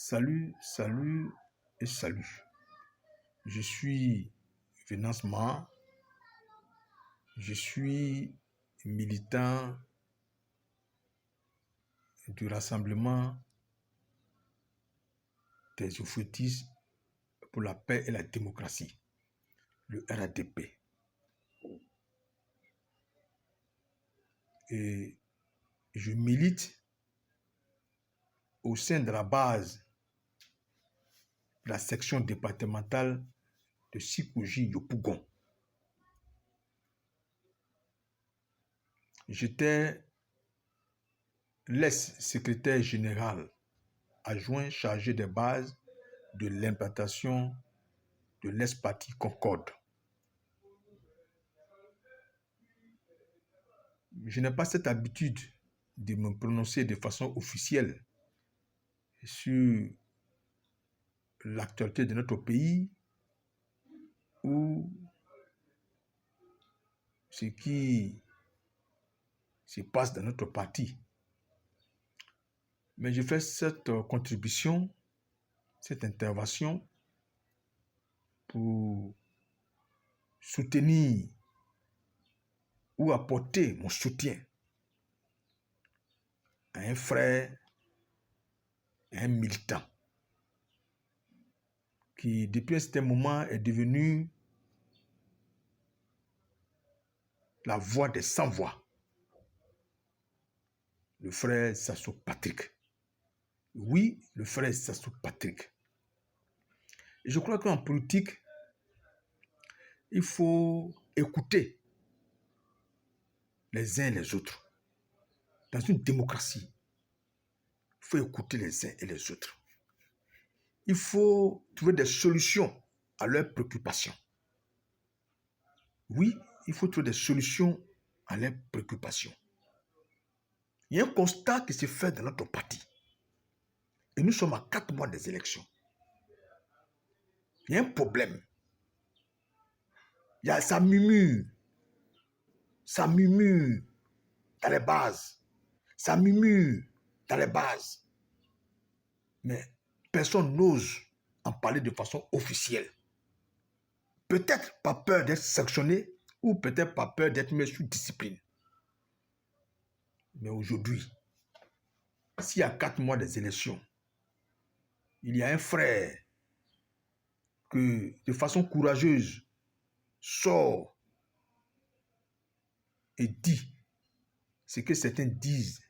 Salut, salut et salut. Je suis Venance Ma. Je suis militant du Rassemblement des oufouettistes pour la paix et la démocratie, le RADP. Et je milite au sein de la base de la section départementale de Sikouji-Yopougon. J'étais l'ex-secrétaire général adjoint chargé des bases de l'implantation de l'ex-parti Concorde. Je n'ai pas cette habitude de me prononcer de façon officielle sur l'actualité de notre pays ou ce qui se passe dans notre parti. Mais je fais cette contribution, cette intervention pour soutenir ou apporter mon soutien à un frère, à un militant qui, depuis un certain moment, est devenu la voix des sans-voix. Le frère Sassou Patrick. Oui, le frère Sassou Patrick. Et je crois qu'en politique, il faut écouter les uns et les autres. Dans une démocratie, il faut écouter les uns et les autres. Il faut trouver des solutions à leurs préoccupations. Oui, il faut trouver des solutions à leurs préoccupations. Il y a un constat qui se fait dans notre parti. Et nous sommes à 4 mois des élections. Il y a un problème. Ça murmure. Ça murmure dans les bases. Ça murmure dans les bases. Mais personne n'ose en parler de façon officielle. Peut-être pas peur d'être sanctionné ou peut-être pas peur d'être mis sous discipline. Mais aujourd'hui, s'il y a 4 mois des élections, il y a un frère que, de façon courageuse, sort et dit ce que certains disent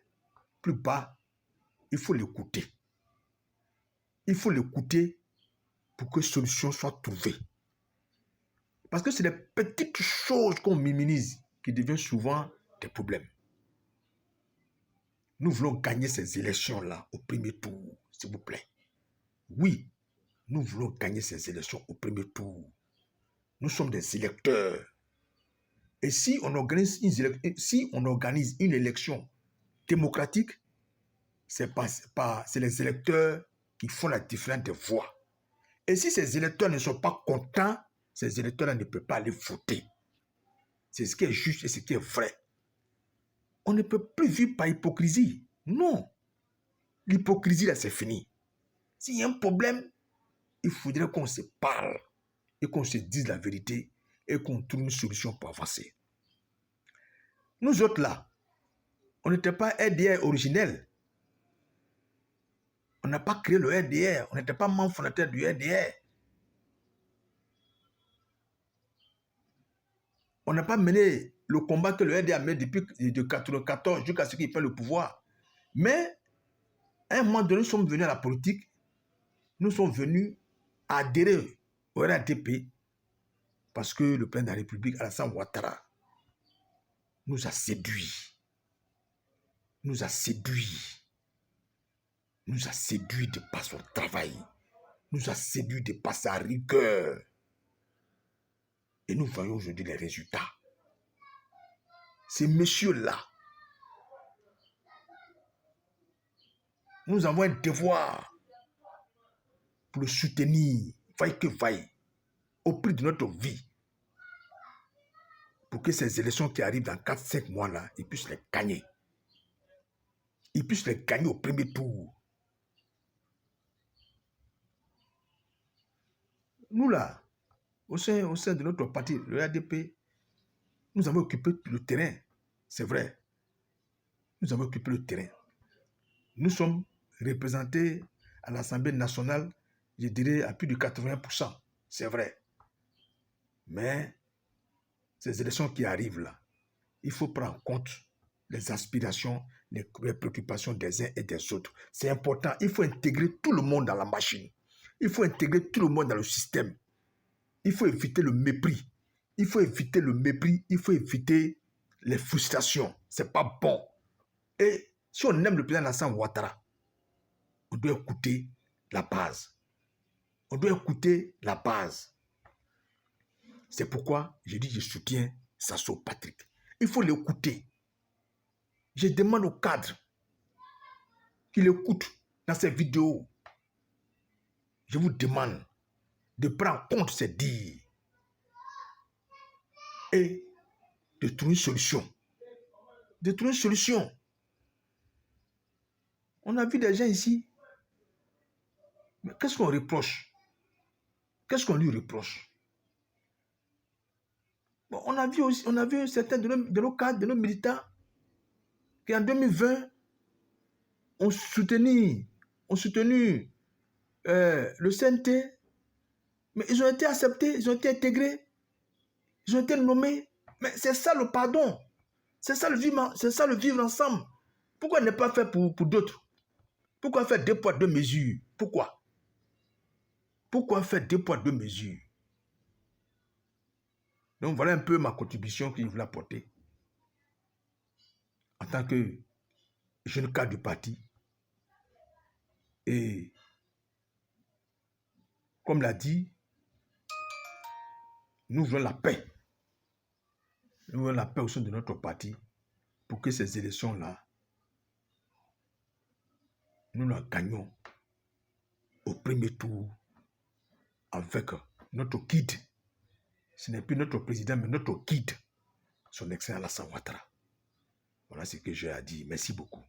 plus bas, il faut l'écouter. Il faut l'écouter pour que solution soit trouvée. Parce que c'est les petites choses qu'on minimise qui deviennent souvent des problèmes. Nous voulons gagner ces élections-là au premier tour, s'il vous plaît. Oui, nous voulons gagner ces élections au premier tour. Nous sommes des électeurs. Et si on organise une élection démocratique, c'est les électeurs qui font la différence des voix. Et si ces électeurs ne sont pas contents, ces électeurs-là ne peuvent pas aller voter. C'est ce qui est juste et ce qui est vrai. On ne peut plus vivre par hypocrisie. Non. L'hypocrisie, là, c'est fini. S'il y a un problème, il faudrait qu'on se parle et qu'on se dise la vérité et qu'on trouve une solution pour avancer. Nous autres, là, on n'était pas RDR originel. On n'a pas créé le RDR. On n'était pas membre fondateur du RDR. On n'a pas mené le combat que le RDR a mené depuis 1994 jusqu'à ce qu'il prenne le pouvoir. Mais, à un moment donné, nous sommes venus à la politique. Nous sommes venus adhérer au RADP parce que le président de la République, Alassane Ouattara, nous a séduits. Nous a séduits. Nous a séduits de par son travail. Nous a séduits de par sa rigueur. Et nous voyons aujourd'hui les résultats. Ces messieurs-là, nous avons un devoir pour le soutenir, vaille que vaille, au prix de notre vie, pour que ces élections qui arrivent dans 4-5 mois-là, ils puissent les gagner. Ils puissent les gagner au premier tour. nous là, au sein de notre parti, le ADP, nous avons occupé le terrain. C'est vrai. Nous avons occupé le terrain. Nous sommes représentés à l'Assemblée nationale, je dirais, à plus de 80%. C'est vrai. Mais ces élections qui arrivent là, il faut prendre en compte les aspirations, les préoccupations des uns et des autres. C'est important. Il faut intégrer tout le monde dans la machine. Il faut intégrer tout le monde dans le système. Il faut éviter le mépris. Il faut éviter le mépris. Il faut éviter les frustrations. C'est pas bon. Et si on aime le président Alassane Ouattara, on doit écouter la base. On doit écouter la base. C'est pourquoi je dis je soutiens Sassou Patrick. Il faut l'écouter. Je demande au cadre qu'il écoute dans ses vidéos. Je vous demande de prendre en compte ces dires et de trouver une solution. De trouver une solution. On a vu des gens ici. Mais qu'est-ce qu'on reproche? Qu'est-ce qu'on lui reproche? Bon, on a vu certains de nos cadres, de nos militants, qui en 2020 ont soutenu le CNT, mais ils ont été acceptés, ils ont été intégrés, ils ont été nommés. Mais c'est ça le pardon. C'est ça le vivre ensemble. Pourquoi ne pas faire pour d'autres? Pourquoi faire 2 poids 2 mesures? Pourquoi? Pourquoi faire 2 poids 2 mesures? Donc voilà un peu ma contribution que je voulais apporter en tant que jeune cadre du parti. Et comme l'a dit, nous voulons la paix. Nous voulons la paix au sein de notre parti pour que ces élections-là, nous la gagnons au premier tour avec notre guide. Ce n'est plus notre président, mais notre guide, son excellence Alassane Ouattara. Voilà ce que j'ai à dire. Merci beaucoup.